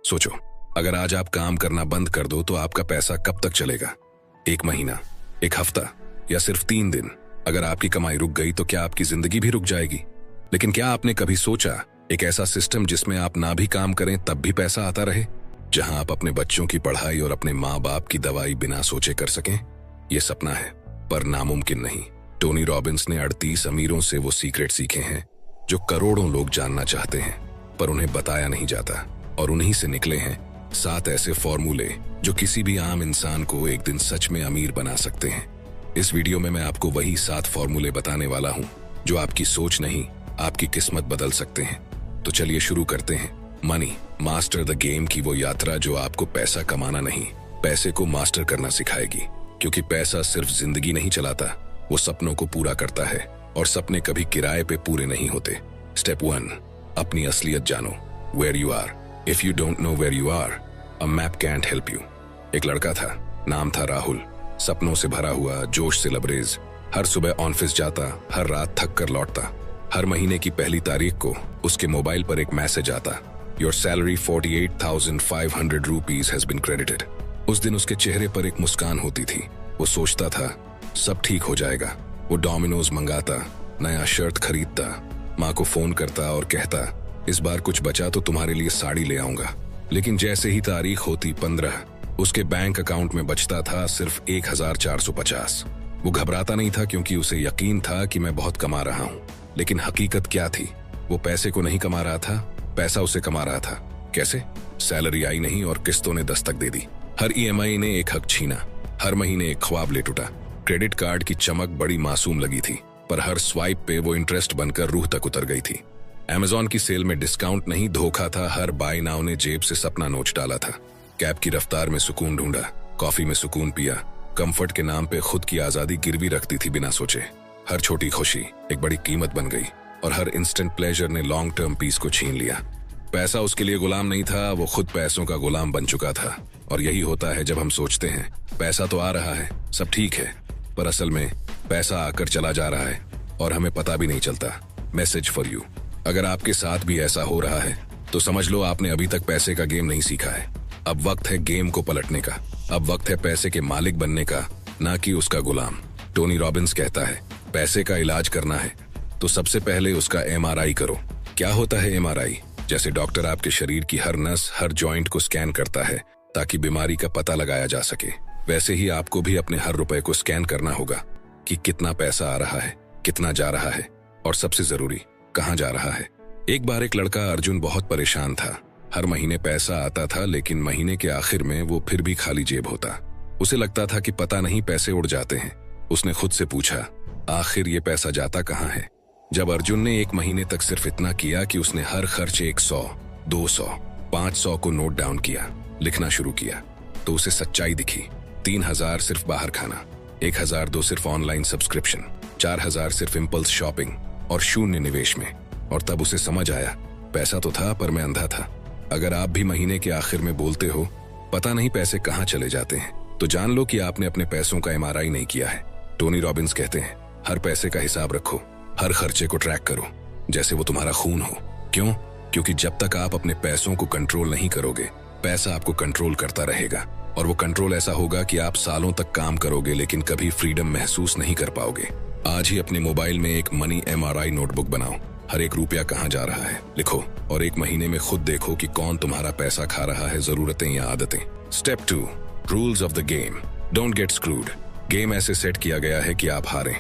सोचो, अगर आज आप काम करना बंद कर दो तो आपका पैसा कब तक चलेगा? 1 महीना, 1 हफ्ता या सिर्फ 3 दिन? अगर आपकी कमाई रुक गई तो क्या आपकी जिंदगी भी रुक जाएगी? लेकिन क्या आपने कभी सोचा एक ऐसा सिस्टम जिसमें आप ना भी काम करें तब भी पैसा आता रहे, जहां आप अपने बच्चों की पढ़ाई और अपने माँ बाप की दवाई बिना सोचे कर सकें? ये सपना है पर नामुमकिन नहीं। टोनी रॉबिन्स ने 38 अमीरों से वो सीक्रेट सीखे हैं जो करोड़ों लोग जानना चाहते हैं पर उन्हें बताया नहीं जाता, और उन्हीं से निकले हैं 7 ऐसे फॉर्मूले जो किसी भी आम इंसान को एक दिन सच में अमीर बना सकते हैं। इस वीडियो में मैं आपको वही 7 फॉर्मूले बताने वाला हूं जो आपकी सोच नहीं, आपकी किस्मत बदल सकते हैं। तो चलिए शुरू करते हैं। मनी मास्टर द गेम की वो यात्रा जो आपको पैसा कमाना नहीं, पैसे को मास्टर करना सिखाएगी, क्योंकि पैसा सिर्फ जिंदगी नहीं चलाता, वो सपनों को पूरा करता है, और सपने कभी किराए पे पूरे नहीं होते। स्टेप 1, अपनी असलियत जानो। Where you are. If you don't know where you are, a map can't help you. एक लड़का था, नाम था राहुल। सपनों से भरा हुआ, जोश से लबरेज। हर सुबह ऑफिस जाता, हर रात थक कर लौटता। हर महीने की पहली तारीख को उसके मोबाइल पर एक मैसेज आता, your salary 48,500 rupees has been credited. उस दिन उसके चेहरे पर एक मुस्कान होती थी। वो सोचता था सब ठीक हो जाएगा। वो डोमिनोज मंगाता, नया शर्ट खरीदता, माँ को फोन करता और कहता इस बार कुछ बचा तो तुम्हारे लिए साड़ी ले आऊंगा। लेकिन जैसे ही तारीख होती 15, उसके बैंक अकाउंट में बचता था सिर्फ 1,450। वो घबराता नहीं था क्योंकि उसे यकीन था कि मैं बहुत कमा रहा हूँ। लेकिन हकीकत क्या थी? वो पैसे को नहीं कमा रहा था, पैसा उसे कमा रहा था। कैसे? सैलरी आई नहीं और किस्तों ने दस्तक दे दी। हर ईएमआई ने एक हक छीना, हर महीने एक ख्वाब ले टूटा। क्रेडिट कार्ड की चमक बड़ी मासूम लगी थी, पर हर स्वाइप पे वो इंटरेस्ट बनकर रूह तक उतर गई थी। अमेजॉन की सेल में डिस्काउंट नहीं, धोखा था। हर बाय नाउ ने जेब से सपना नोच डाला था। कैब की रफ्तार में सुकून ढूंढा, कॉफी में सुकून पिया, कंफर्ट के नाम पे खुद की आजादी गिरवी रखती थी बिना सोचे। हर छोटी खुशी एक बड़ी कीमत बन गई, और हर इंस्टेंट प्लेजर ने लॉन्ग टर्म पीस को छीन लिया। पैसा उसके लिए गुलाम नहीं था, वो खुद पैसों का गुलाम बन चुका था। और यही होता है जब हम सोचते हैं पैसा तो आ रहा है, सब ठीक है, पर असल में पैसा आकर चला जा रहा है और हमें पता भी नहीं चलता। Message for you. अगर आपके साथ भी ऐसा हो रहा है तो समझ लो आपने अभी तक पैसे का गेम नहीं सीखा है। अब वक्त है गेम को पलटने का। अब वक्त है पैसे के मालिक बनने का, ना कि उसका गुलाम। टोनी रॉबिन्स कहता है पैसे का इलाज करना है तो सबसे पहले उसका एमआरआई करो। क्या होता है एमआरआई? जैसे डॉक्टर आपके शरीर की हर नस, हर जॉइंट को स्कैन करता है ताकि बीमारी का पता लगाया जा सके, वैसे ही आपको भी अपने हर रुपए को स्कैन करना होगा कि कितना पैसा आ रहा है, कितना जा रहा है, और सबसे जरूरी कहाँ जा रहा है। एक बार एक लड़का अर्जुन बहुत परेशान था। हर महीने पैसा आता था, लेकिन महीने के आखिर में वो फिर भी खाली जेब होता। उसे लगता था कि पता नहीं पैसे उड़ जाते हैं। उसने खुद से पूछा आखिर ये पैसा जाता कहाँ है? जब अर्जुन ने 1 महीने तक सिर्फ इतना किया कि उसने हर खर्च 100, 200, 500 को नोट डाउन किया, लिखना शुरू किया, तो उसे सच्चाई दिखी। 3,000 सिर्फ बाहर खाना, 1,002 सिर्फ ऑनलाइन सब्सक्रिप्शन, 4,000 सिर्फ इम्पल्स शॉपिंग, और 0 निवेश में। और तब उसे समझ आया पैसा तो था पर मैं अंधा था। अगर आप भी महीने के आखिर में बोलते हो पता नहीं पैसे कहाँ चले जाते हैं, तो जान लो कि आपने अपने पैसों का एमआरआई नहीं किया है। टोनी रॉबिन्स कहते हैं हर पैसे का हिसाब रखो, हर खर्चे को ट्रैक करो जैसे वो तुम्हारा खून हो। क्यों? क्योंकि जब तक आप अपने पैसों को कंट्रोल नहीं करोगे, पैसा आपको कंट्रोल करता रहेगा। और वो कंट्रोल ऐसा होगा कि आप सालों तक काम करोगे लेकिन कभी फ्रीडम महसूस नहीं कर पाओगे। आज ही अपने मोबाइल में एक मनी एमआरआई नोटबुक बनाओ। हर एक रुपया कहाँ जा रहा है लिखो, और 1 महीने में खुद देखो कि कौन तुम्हारा पैसा खा रहा है, जरूरतें या आदतें। Step 2, rules of the game. Don't get screwed. Game ऐसे सेट किया गया है कि आप हारें।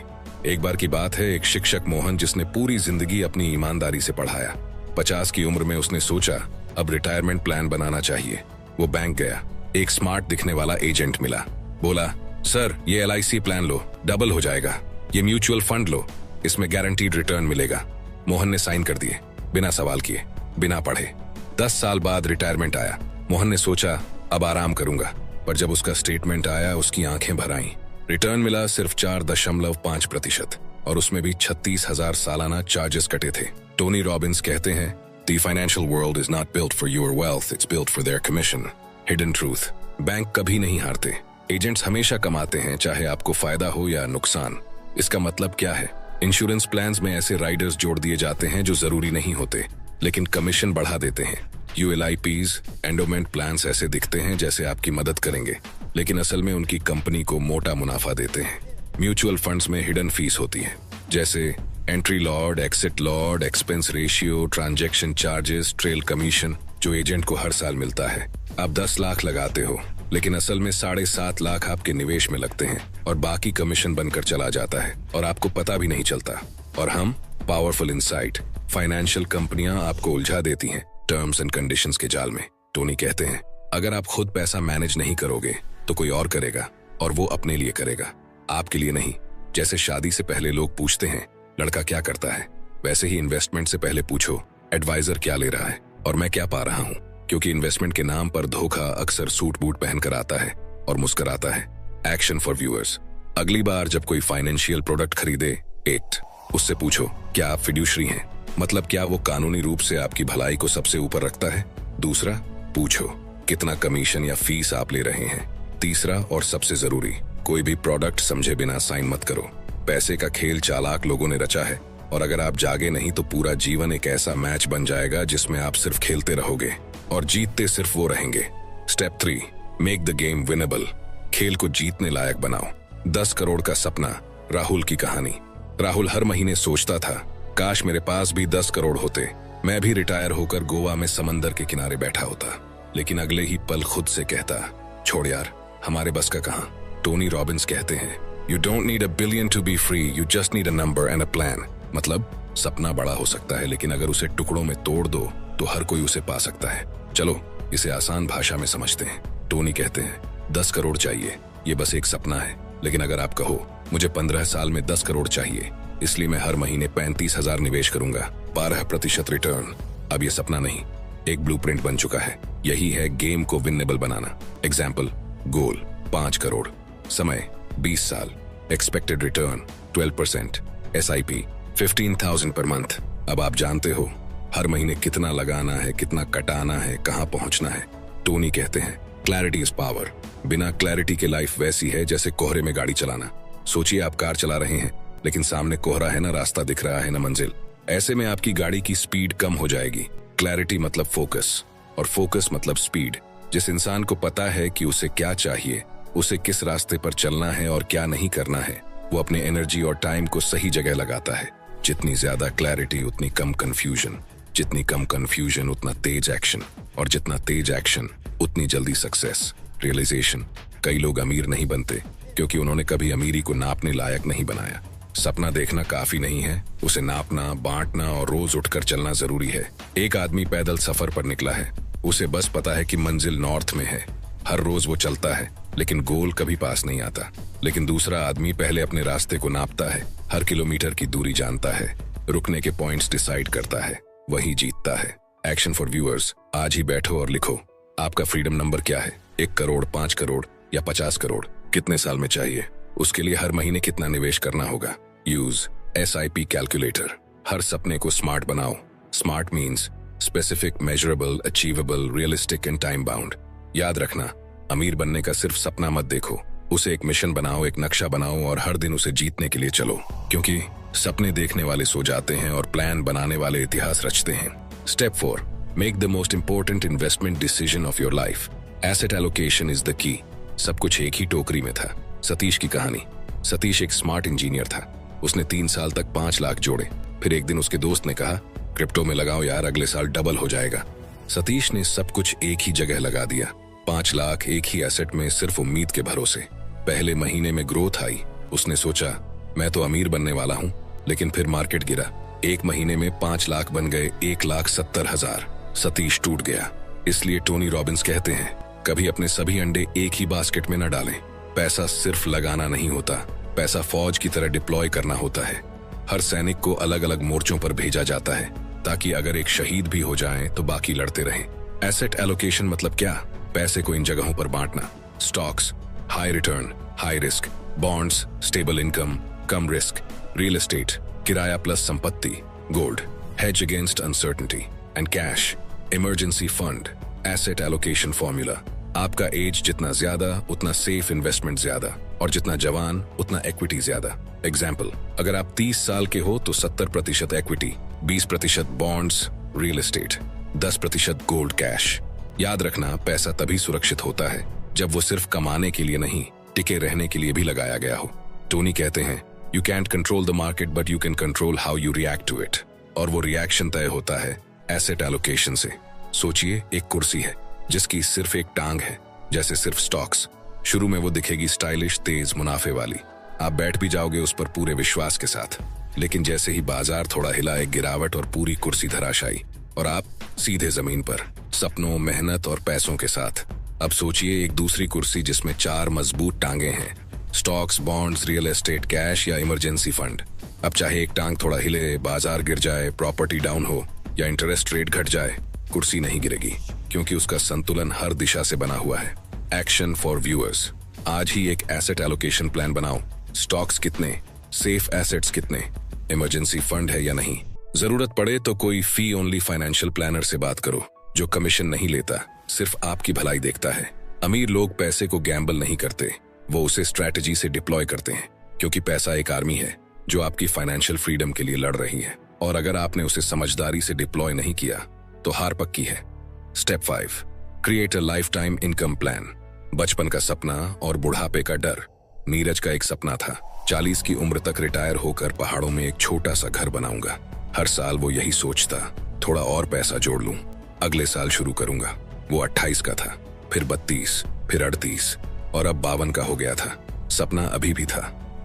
एक बार की बात है, एक शिक्षक मोहन, जिसने पूरी जिंदगी अपनी ईमानदारी से पढ़ाया। 50 की उम्र में उसने सोचा अब रिटायरमेंट प्लान बनाना चाहिए। वो बैंक गया, एक स्मार्ट दिखने वाला एजेंट मिला। बोला सर ये एलआईसी प्लान लो, डबल हो जाएगा। ये म्यूचुअल फंड लो, इसमें गारंटीड रिटर्न मिलेगा। मोहन ने साइन कर दिए, बिना सवाल किए, बिना पढ़े। 10 साल बाद रिटायरमेंट आया। मोहन ने सोचा अब आराम करूंगा, पर जब उसका स्टेटमेंट आया उसकी आंखें भर आईं। रिटर्न मिला सिर्फ 4.5%, और उसमें भी 36,000 सालाना चार्जेस कटे थे। टोनी रॉबिन्स कहते हैं The financial world is not built for your wealth, it's built for their commission. Hidden truth. Bank कभी नहीं हारते, एजेंट्स हमेशा कमाते हैं, चाहे आपको फायदा हो या नुकसान। इसका मतलब क्या है? इंश्योरेंस प्लान्स में ऐसे राइडर्स जोड़ दिए जाते हैं जो जरूरी नहीं होते, लेकिन कमीशन बढ़ा देते हैं। ULIPs, एंडोमेंट प्लान्स ऐसे दिखते हैं जैसे आपकी मदद करेंगे, लेकिन असल में उनकी कंपनी को मोटा मुनाफा देते हैं। म्यूचुअल फंड्स में हिडन फीस होती है, जैसे entry lot, exit lot, expense ratio, transaction charges, trail commission, जो एजेंट को हर साल मिलता है। आप 10 लाख लगाते हो, लेकिन असल में 7.5 लाख आपके निवेश में लगते हैं और बाकी कमीशन बनकर चला जाता है और आपको पता भी नहीं चलता। और हम पावरफुल इनसाइट, फाइनेंशियल कंपनियां आपको उलझा देती हैं टर्म्स एंड कंडीशंस के जाल में। टोनी कहते हैं, अगर आप खुद पैसा मैनेज नहीं करोगे तो कोई और करेगा, और वो अपने लिए करेगा, आपके लिए नहीं। जैसे शादी से पहले लोग पूछते हैं लड़का क्या करता है, वैसे ही इन्वेस्टमेंट से पहले पूछो एडवाइजर क्या ले रहा है और मैं क्या पा रहा हूँ, क्योंकि इन्वेस्टमेंट के नाम पर धोखा अक्सर सूट बूट पहनकर आता है और मुस्कुराता है। एक्शन फॉर व्यूअर्स, अगली बार जब कोई फाइनेंशियल प्रोडक्ट खरीदे, एक, उससे पूछो क्या आप फिड्यूशरी हैं, मतलब क्या वो कानूनी रूप से आपकी भलाई को सबसे ऊपर रखता है। दूसरा, पूछो कितना कमीशन या फीस आप ले रहे हैं। तीसरा और सबसे जरूरी, कोई भी प्रोडक्ट समझे बिना साइन मत करो। पैसे का खेल चालाक लोगों ने रचा है, और अगर आप जागे नहीं तो पूरा जीवन एक ऐसा मैच बन जाएगा जिसमें आप सिर्फ खेलते रहोगे और जीतते सिर्फ वो रहेंगे। Step 3, make the game winnable, खेल को जीतने लायक बनाओ। 10 करोड़ का सपना, राहुल की कहानी। राहुल हर महीने सोचता था, काश मेरे पास भी 10 करोड़ होते, मैं भी रिटायर होकर गोवा में समंदर के किनारे बैठा होता। लेकिन अगले ही पल खुद से कहता, छोड़ यार, हमारे बस का कहां। टोनी रॉबिन्स कहते हैं, you don't need a billion to be free, you just need a number and a plan. मतलब सपना बड़ा हो सकता है, लेकिन अगर उसे टुकड़ों में तोड़ दो तो हर कोई उसे पा सकता है। चलो इसे आसान भाषा में समझते हैं। टोनी कहते हैं, 10 करोड़ चाहिए, ये बस एक सपना है, लेकिन अगर आप कहो मुझे 15 साल में 10 करोड़ चाहिए, इसलिए मैं हर महीने 35,000 निवेश करूंगा, 12% रिटर्न। अब ये सपना नहीं, एक ब्लूप्रिंट बन चुका है। यही है गेम को विनेबल बनाना। एग्जाम्पल, गोल 5 करोड़, समय 20 साल, expected return 12%, SIP 15,000 per month. अब आप जानते हो हर महीने कितना लगाना है, कितना कटाना है, कहां पहुंचना है। टोनी कहते हैं, क्लैरिटी इज पावर। बिना क्लैरिटी के लाइफ वैसी है जैसे कोहरे में गाड़ी चलाना। सोचिए आप कार चला रहे हैं, लेकिन सामने कोहरा है, ना रास्ता दिख रहा है ना मंजिल। ऐसे में आपकी गाड़ी की स्पीड कम हो जाएगी। क्लैरिटी मतलब फोकस, और फोकस मतलब स्पीड। जिस इंसान को पता है कि उसे क्या चाहिए, उसे किस रास्ते पर चलना है और क्या नहीं करना है, वो अपने एनर्जी और टाइम को सही जगह लगाता है। जितनी ज्यादा क्लैरिटी उतनी कम कंफ्यूजन, जितनी कम कंफ्यूजन उतना तेज एक्शन, और जितना तेज एक्शन उतनी जल्दी सक्सेस, रियलाइजेशन। कई लोग अमीर नहीं बनते क्योंकि उन्होंने कभी अमीरी को नापने लायक नहीं बनाया। सपना देखना काफी नहीं है, उसे नापना, बांटना और रोज उठकर चलना जरूरी है। एक आदमी पैदल सफर पर निकला है, उसे बस पता है कि मंजिल नॉर्थ में है। हर रोज वो चलता है, लेकिन गोल कभी पास नहीं आता। लेकिन दूसरा आदमी पहले अपने रास्ते को नापता है, हर किलोमीटर की दूरी जानता है, रुकने के पॉइंट्स डिसाइड करता है, वही जीतता है। एक्शन फॉर व्यूअर्स, आज ही बैठो और लिखो, आपका फ्रीडम नंबर क्या है? 1 करोड़, 5 करोड़ या 50 करोड़? कितने साल में चाहिए? उसके लिए हर महीने कितना निवेश करना होगा? Use SIP calculator. हर सपने को स्मार्ट बनाओ। Smart means specific, measurable, achievable, realistic and time bound. याद रखना, अमीर बनने का सिर्फ सपना मत देखो, उसे एक मिशन बनाओ, एक नक्शा बनाओ और हर दिन उसे जीतने के लिए चलो। क्योंकि सपने देखने वाले सो जाते हैं और प्लान बनाने वाले इतिहास रचते हैं। Step 4, make the most important investment decision of your life. Asset allocation is the key. सब कुछ एक ही टोकरी में था। सतीश की कहानी। सतीश एक स्मार्ट इंजीनियर था। उसने 3 साल तक 5 लाख जोड़े। फिर एक दिन उसके दोस्त ने कहा, क्रिप्टो में लगाओ यार, अगले साल डबल हो जाएगा। सतीश ने सब कुछ एक ही जगह लगा दिया, 5 लाख एक ही एसेट में, सिर्फ उम्मीद के भरोसे। पहले महीने में ग्रोथ आई। उसने सोचा मैं तो अमीर बनने वाला हूँ, लेकिन फिर मार्केट गिरा। 1 महीने में 5 लाख बन गए 1,70,000। सतीश टूट गया। इसलिए टोनी रॉबिन्स कहते हैं, कभी अपने सभी अंडे एक ही बास्केट में न डालें। पैसा सिर्फ लगाना नहीं होता, पैसा फौज की तरह डिप्लॉय करना होता है। हर सैनिक को अलग अलग मोर्चों पर भेजा जाता है, ताकि अगर एक शहीद भी हो जाए तो बाकी लड़ते रहें। एसेट एलोकेशन मतलब क्या? पैसे को इन जगहों पर बांटना। Stocks, high return, high risk. Bonds, stable income, कम रिस्क। रियल एस्टेट, किराया प्लस संपत्ति। Gold, hedge against uncertainty. And cash, emergency fund. Asset allocation formula. आपका एज जितना ज्यादा उतना सेफ इन्वेस्टमेंट ज्यादा, और जितना जवान उतना इक्विटी ज्यादा। एग्जाम्पल, अगर आप 30 साल के हो तो 70% equity, 20% bonds, real estate. 10% gold cash. याद रखना, पैसा तभी सुरक्षित होता है जब वो सिर्फ कमाने के लिए नहीं, टिके रहने के लिए भी लगाया गया हो। टोनी कहते हैं, you can't control the market but you can control how you react to it. और वो रिएक्शन तय होता है एसेट एलोकेशन से। सोचिए, एक कुर्सी है जिसकी सिर्फ एक टांग है, जैसे सिर्फ स्टॉक्स। शुरू में वो दिखेगी स्टाइलिश, तेज, मुनाफे वाली। आप बैठ भी जाओगे उस पर पूरे विश्वास के साथ। लेकिन जैसे ही बाजार थोड़ा हिला, एक गिरावट और पूरी कुर्सी धराशायी, और आप सीधे जमीन पर, सपनों, मेहनत और पैसों के साथ। अब सोचिए एक दूसरी कुर्सी जिसमें 4 मजबूत टांगे हैं, stocks, bonds, real estate, cash या इमरजेंसी फंड। अब चाहे एक टांग थोड़ा हिले, बाजार गिर जाए, प्रॉपर्टी डाउन हो या इंटरेस्ट रेट घट जाए, कुर्सी नहीं गिरेगी, क्योंकि उसका संतुलन हर दिशा से बना हुआ है। Action for viewers. आज ही एक एसेट एलोकेशन प्लान बनाओ। स्टॉक्स कितने, सेफ एसेट्स कितने, इमरजेंसी फंड है या नहीं। जरूरत पड़े तो कोई फी ओनली फाइनेंशियल प्लानर से बात करो, जो कमीशन नहीं लेता, सिर्फ आपकी भलाई देखता है। अमीर लोग पैसे को गैम्बल नहीं करते, वो उसे स्ट्रैटेजी से डिप्लॉय करते हैं, क्योंकि पैसा एक आर्मी है जो आपकी फाइनेंशियल फ्रीडम के लिए लड़ रही है। और अगर आपने उसे समझदारी से डिप्लॉय नहीं किया तो हार पक्की है। Step 5, create a life time income plan. बचपन का सपना और बुढ़ापे का डर। नीरज का एक सपना था, 40 की उम्र तक रिटायर होकर पहाड़ों में एक छोटा सा घर बनाऊंगा। हर साल वो यही सोचता, थोड़ा और पैसा जोड़ लूं, अगले साल शुरू करूंगा। वो 28 का था, फिर 32, फिर 38 और अब 52 का हो गया था। सपना अभी भी था,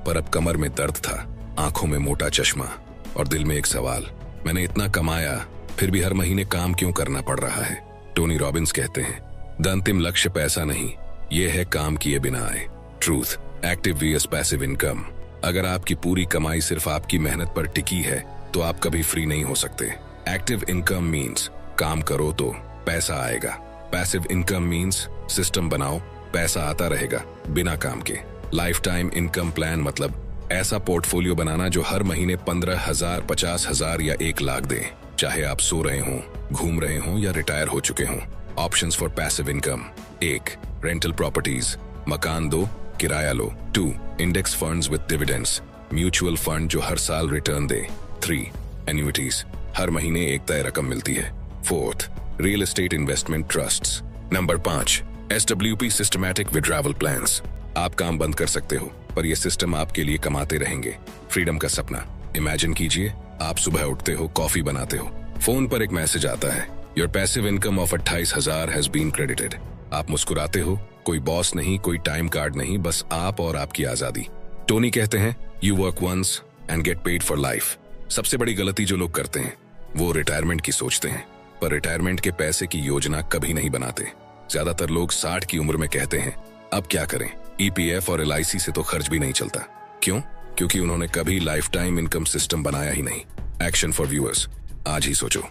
पर अब कमर में दर्द था, आंखों में मोटा चश्मा और दिल में एक सवाल, मैंने इतना कमाया फिर भी हर महीने काम क्यों करना पड़ रहा है। टोनी रॉबिन्स कहते हैं, द अंतिम लक्ष्य पैसा नहीं, ये है काम किए बिना आए। Truth, active vs passive income. अगर आपकी पूरी कमाई सिर्फ आपकी मेहनत पर टिकी है तो आप कभी फ्री नहीं हो सकते। एक्टिव इनकम मीन्स काम करो तो पैसा आएगा। पैसिव इनकम मीन्स सिस्टम बनाओ, पैसा आता रहेगा बिना काम के। लाइफ टाइम इनकम प्लान मतलब ऐसा पोर्टफोलियो बनाना जो हर महीने 15,000, 50,000 या 1 लाख दे, चाहे आप सो रहे हों, घूम रहे हों या रिटायर हो चुके हों। Options for passive income: 1. Rental properties, मकान दो, किराया लो। 2. Index funds with dividends, mutual fund जो हर साल रिटर्न दे। 3. एन्युइटीज, हर महीने एक तय रकम मिलती है। 4. Real estate investment trusts. Number 5. SWP systematic withdrawal plans. आप काम बंद कर सकते हो, पर यह सिस्टम आपके लिए कमाते रहेंगे। फ्रीडम का सपना। इमेजिन कीजिए, आप सुबह उठते हो, कॉफी बनाते हो, फोन पर एक मैसेज आता है, your passive income of 28,000 has been credited. आप मुस्कुराते हो, कोई बॉस नहीं, कोई टाइम कार्ड नहीं, बस आप और आपकी आजादी। टोनी कहते हैं, you work once and get paid for life. सबसे बड़ी गलती जो लोग करते हैं वो रिटायरमेंट की सोचते हैं, पर रिटायरमेंट के पैसे की योजना कभी नहीं बनाते। ज्यादातर लोग 60 की उम्र में कहते हैं, अब क्या करें, EPF और LIC से तो खर्च भी नहीं चलता। क्यों? क्योंकि उन्होंने कभी लाइफ टाइम इनकम सिस्टम बनाया ही नहीं। Action for viewers. आज ही सोचो,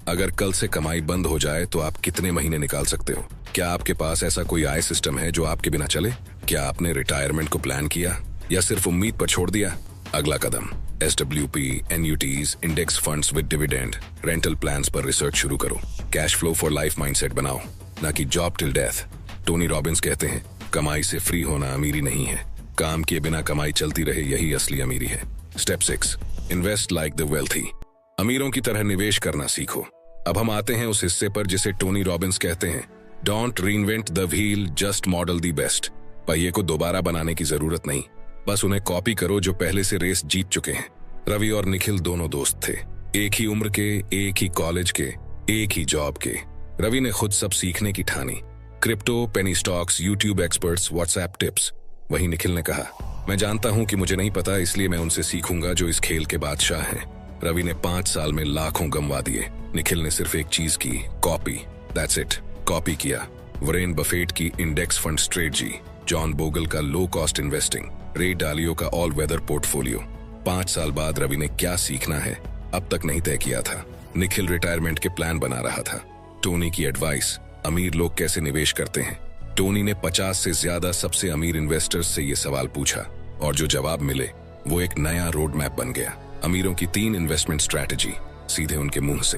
अगर कल से कमाई बंद हो जाए तो आप कितने महीने निकाल सकते हो? क्या आपके पास ऐसा कोई आय सिस्टम है जो आपके बिना चले? क्या आपने रिटायरमेंट को प्लान किया या सिर्फ उम्मीद पर छोड़ दिया? अगला कदम, SWP, NUTs, index funds with dividend, rental plans पर रिसर्च शुरू करो। Cash flow for life mindset बनाओ, ना कि job till death. Tony Robbins कहते हैं, कमाई से फ्री होना अमीरी नहीं है, काम किए बिना कमाई चलती रहे यही असली अमीरी है। Step 6, invest like the wealthy. अमीरों की तरह निवेश करना सीखो। अब हम आते हैं उस हिस्से पर जिसे टोनी रॉबिन्स कहते हैं, don't reinvent the wheel, just model the best. पहिए को दोबारा बनाने की जरूरत नहीं, बस उन्हें कॉपी करो जो पहले से रेस जीत चुके हैं। रवि और निखिल दोनों दोस्त थे, एक ही उम्र के, एक ही कॉलेज के, एक ही जॉब के। रवि ने खुद सब सीखने की ठानी, crypto, penny stocks, YouTube experts, WhatsApp tips. वहीं निखिल ने कहा, मैं जानता हूं कि मुझे नहीं पता, इसलिए मैं उनसे सीखूंगा जो इस खेल के बादशाह हैं। रवि ने 5 साल में लाखों गंवा दिए। निखिल ने सिर्फ एक चीज की, कॉपी। दैट्स इट, कॉपी किया। वरेन बफेट की index fund strategy, John Bogle का लो कॉस्ट इन्वेस्टिंग, रे डालियो का ऑल वेदर पोर्टफोलियो। 5 साल बाद रवि ने क्या सीखना है अब तक नहीं तय किया था। निखिल रिटायरमेंट के प्लान बना रहा था। टोनी की एडवाइस, अमीर लोग कैसे निवेश करते हैं। टोनी ने 50 से ज्यादा सबसे अमीर इन्वेस्टर्स से ये सवाल पूछा और जो जवाब मिले वो एक नया रोड मैप बन गया। अमीरों की 3 इन्वेस्टमेंट स्ट्रैटेजी, सीधे उनके मुंह से।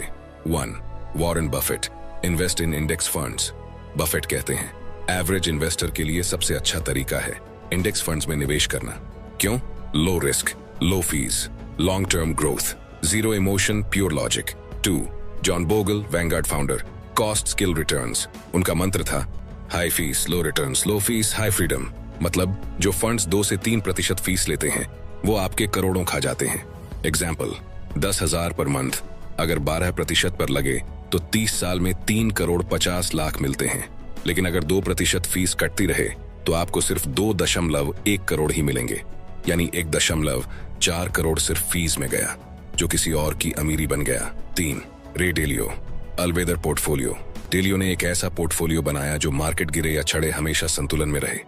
1. Warren Buffett, invest in index funds. Buffett कहते हैं, एवरेज इन्वेस्टर के लिए सबसे अच्छा तरीका है इंडेक्स फंड्स में निवेश करना। क्यों? Low risk, low fees, long term growth, zero emotion, pure logic. 2. John Bogle, Vanguard founder, cost skill returns. उनका मंत्र था high fees low returns, low fees high freedom. मतलब जो फंड्स 2 से 3% फीस लेते हैं वो आपके करोड़ों खा जाते हैं। एग्जाम्पल, 10,000 पर मंथ अगर 12% पर लगे तो 30 साल में 3 करोड़ 50 लाख मिलते हैं। लेकिन अगर 2% फीस कटती रहे तो आपको सिर्फ 2.1 करोड़ ही मिलेंगे, यानी 1.4 करोड़ सिर्फ फीस में गया, जो किसी और की अमीरी बन गया। 3, रे डेलियो, अलवेदर पोर्टफोलियो। डेलियो ने एक ऐसा पोर्टफोलियो बनाया जो मार्केट गिरे या चढ़े हमेशा संतुलन में रहे।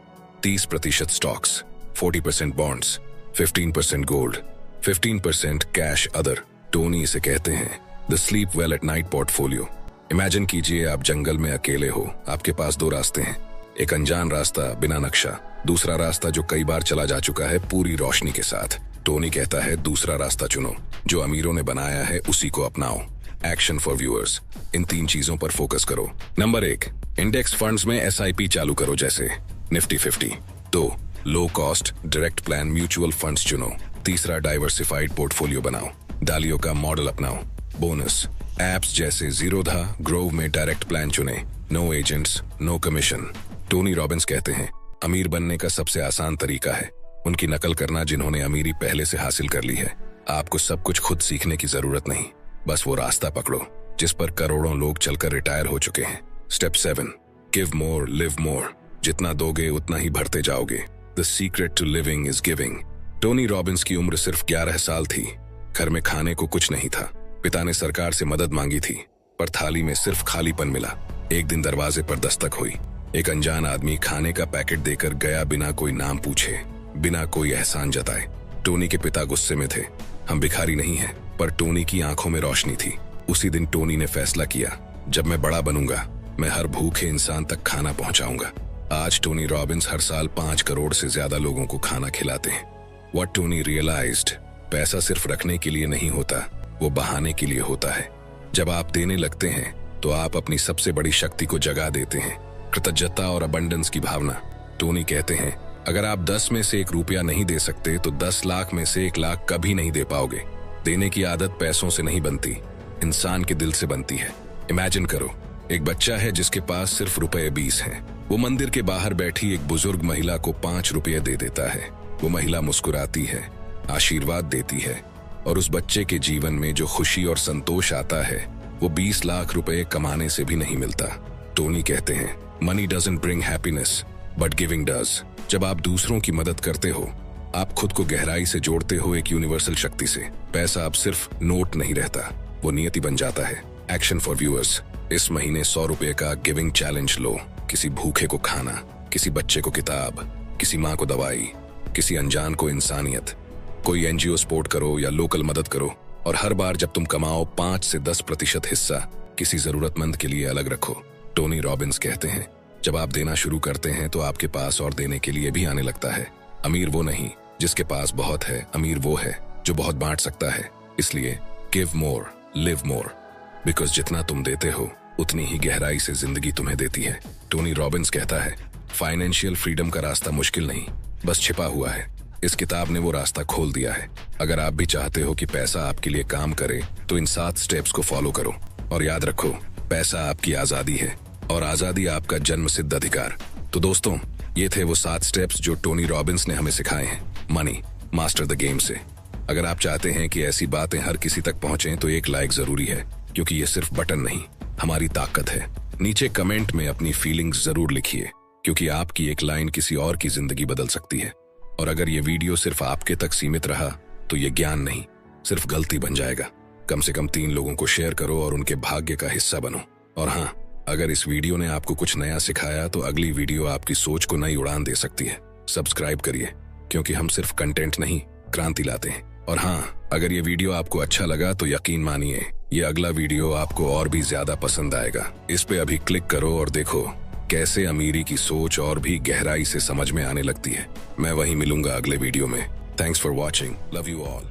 30% stocks, 40% bonds, 15% gold, 15% cash other. Tony इसे कहते हैं the sleep well at night portfolio. Imagine कीजिए आप जंगल में अकेले हो, आपके पास 2 रास्ते हैं, एक अनजान रास्ता बिना नक्शा, दूसरा रास्ता जो कई बार चला जा चुका है पूरी रोशनी के साथ। टोनी कहता है दूसरा रास्ता चुनो, जो अमीरों ने बनाया है उसी को अपनाओ। एक्शन फॉर व्यूअर्स, इन 3 चीजों पर फोकस करो। नंबर 1, इंडेक्स फंड्स में SIP चालू करो, जैसे Nifty 50। 2, low cost direct plan mutual funds चुनो। तीसरा, डाइवर्सिफाइड पोर्टफोलियो बनाओ, डालियो का मॉडल अपनाओ। बोनस, एप्स जैसे जीरोधा, ग्रोव में डायरेक्ट प्लान चुने, no agents, no commission. Tony Robbins कहते हैं अमीर बनने का सबसे आसान तरीका है उनकी नकल करना जिन्होंने अमीरी पहले से हासिल कर ली है। आपको सब कुछ खुद सीखने की जरूरत नहीं, बस वो रास्ता पकड़ो जिस पर करोड़ों लोग चलकर रिटायर हो चुके हैं। Step 7, give more live more. जितना दोगे उतना ही भरते जाओगे। The secret to living is giving. Tony Robbins की उम्र सिर्फ 11 साल थी। घर में खाने को कुछ नहीं था। पिता ने सरकार से मदद मांगी थी, पर थाली में सिर्फ खालीपन मिला। एक दिन दरवाजे पर दस्तक हुई। एक अनजान आदमी खाने का पैकेट देकर गया, बिना कोई नाम पूछे, बिना कोई एहसान जताए। टोनी के पिता गुस्से में थे, हम भिखारी नहीं हैं, पर टोनी की आंखों में रोशनी थी। उसी दिन टोनी ने फैसला किया, जब मैं बड़ा बनूंगा मैं हर भूखे इंसान तक खाना पहुंचाऊंगा। आज टोनी रॉबिन्स हर साल 5 करोड़ से ज्यादा लोगों को खाना खिलाते हैं। What टोनी रियलाइज्ड, पैसा सिर्फ रखने के लिए नहीं होता, वो बहाने के लिए होता है। जब आप देने लगते हैं तो आप अपनी सबसे बड़ी शक्ति को जगा देते हैं, कृतज्ञता और अबंडेंस की भावना। टोनी कहते हैं अगर आप 10 में से 1 रुपया नहीं दे सकते तो 10 लाख में से 1 लाख कभी नहीं दे पाओगे। देने की आदत पैसों से नहीं बनती, इंसान के दिल से बनती है। इमेजिन करो, एक बच्चा है जिसके पास सिर्फ रुपए 20 हैं। वो मंदिर के बाहर बैठी एक बुजुर्ग महिला को 5 रुपये दे देता है। वो महिला मुस्कुराती है, आशीर्वाद देती है, और उस बच्चे के जीवन में जो खुशी और संतोष आता है वो 20 लाख रुपए कमाने से भी नहीं मिलता। टोनी कहते हैं money doesn't bring happiness but giving does. जब आप दूसरों की मदद करते हो आप खुद को गहराई से जोड़ते हो एक यूनिवर्सल शक्ति से। पैसा अब सिर्फ नोट नहीं रहता, वो नियति बन जाता है। एक्शन फॉर व्यूअर्स, इस महीने 100 रुपए का गिविंग चैलेंज लो। किसी भूखे को खाना, किसी बच्चे को किताब, किसी माँ को दवाई, किसी अनजान को इंसानियत। कोई NGO सपोर्ट करो या लोकल मदद करो, और हर बार जब तुम कमाओ 5 से 10% हिस्सा किसी जरूरतमंद के लिए अलग रखो। टोनी रॉबिन्स कहते हैं जब आप देना शुरू करते हैं तो आपके पास और देने के लिए भी आने लगता है। अमीर वो नहीं जिसके पास बहुत है, अमीर वो है जो बहुत बांट सकता है। इसलिए give more live more, because जितना तुम देते हो उतनी ही गहराई से जिंदगी तुम्हें देती है। टोनी रॉबिन्स कहता है फाइनेंशियल फ्रीडम का रास्ता मुश्किल नहीं, बस छिपा हुआ है। इस किताब ने वो रास्ता खोल दिया है। अगर आप भी चाहते हो कि पैसा आपके लिए काम करे तो इन 7 स्टेप्स को फॉलो करो, और याद रखो पैसा आपकी आजादी है और आजादी आपका जन्मसिद्ध अधिकार। तो दोस्तों, ये थे वो 7 स्टेप्स जो टोनी रॉबिन्स ने हमें सिखाए हैं मनी मास्टर द गेम से। अगर आप चाहते हैं कि ऐसी बातें हर किसी तक पहुंचें तो एक लाइक जरूरी है, क्योंकि ये सिर्फ बटन नहीं, हमारी ताकत है। नीचे कमेंट में अपनी फीलिंग्स जरूर लिखिए, क्योंकि आपकी एक लाइन किसी और की जिंदगी बदल सकती है। और अगर ये वीडियो सिर्फ आपके तक सीमित रहा तो ये ज्ञान नहीं, सिर्फ गलती बन जाएगा। कम से कम 3 लोगों को शेयर करो और उनके भाग्य का हिस्सा बनो। और हाँ, अगर इस वीडियो ने आपको कुछ नया सिखाया तो अगली वीडियो आपकी सोच को नई उड़ान दे सकती है। सब्सक्राइब करिए, क्योंकि हम सिर्फ कंटेंट नहीं, क्रांति लाते हैं। और हाँ, अगर ये वीडियो आपको अच्छा लगा तो यकीन मानिए ये अगला वीडियो आपको और भी ज्यादा पसंद आएगा। इस पे अभी क्लिक करो और देखो कैसे अमीरी की सोच और भी गहराई से समझ में आने लगती है। मैं वहीं मिलूंगा अगले वीडियो में। Thanks for watching, love you all.